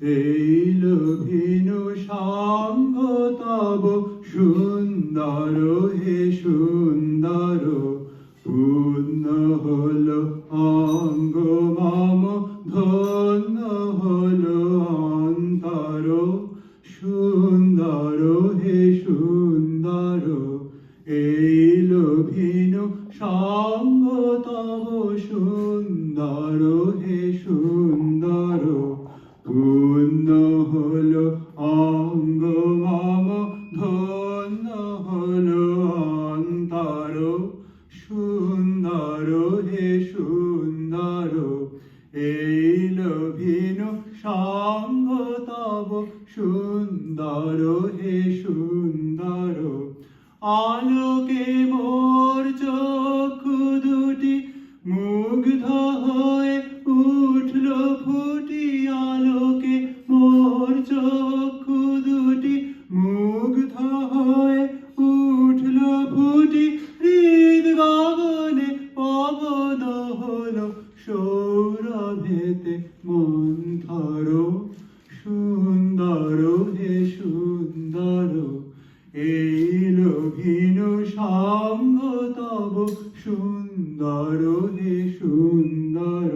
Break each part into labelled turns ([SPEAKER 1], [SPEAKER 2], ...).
[SPEAKER 1] এই লোভিনু সাঙ্গ তব সুন্দর হে সুন্দর, পূর্ণ হলো অঙ্গ মম, ধন্য হলো অন্তর। সুন্দর হে সুন্দর, এই লোভিনু সঙ্গ তব সুন্দর হে সুন্দর, পূর্ণ হলো অঙ্গ মম, ধন্য হলো অন্তর। সুন্দর হে সুন্দর, এই লোভিনু সঙ্গ তব সুন্দর হে সুন্দর। আলোকে মোর চক্ষু দুটি মুগ্ধ হয়ে উঠল ফুটি, আলোকে মোর চক্ষু দুটি মুগ্ধ হয়ে উঠল ফুটি। হৃদ গগনে পবন হলো সৌরভেতে মন্থর। সুন্দর হে সুন্দর, এই লোভিনু সঙ্গ তব সুন্দর হে সুন্দর।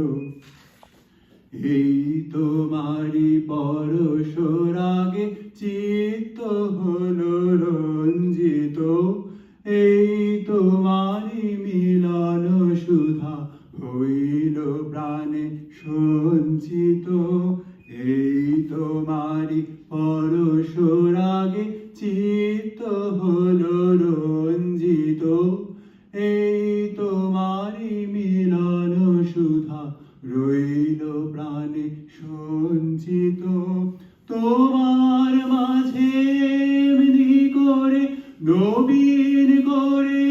[SPEAKER 1] এই তোমারি পরশ রাগে চিত্ত হলো রঞ্জিত, এই তোমারি মিলন সুধা হইল প্রাণে সঞ্চিত। এই তোমারি পরশ রাগে চিত্ত হলো রঞ্জিত, এই তোমারি মিলন সুধা রইল প্রাণে সঞ্চিত। তোমার মাঝে এমনি করে নবীন করে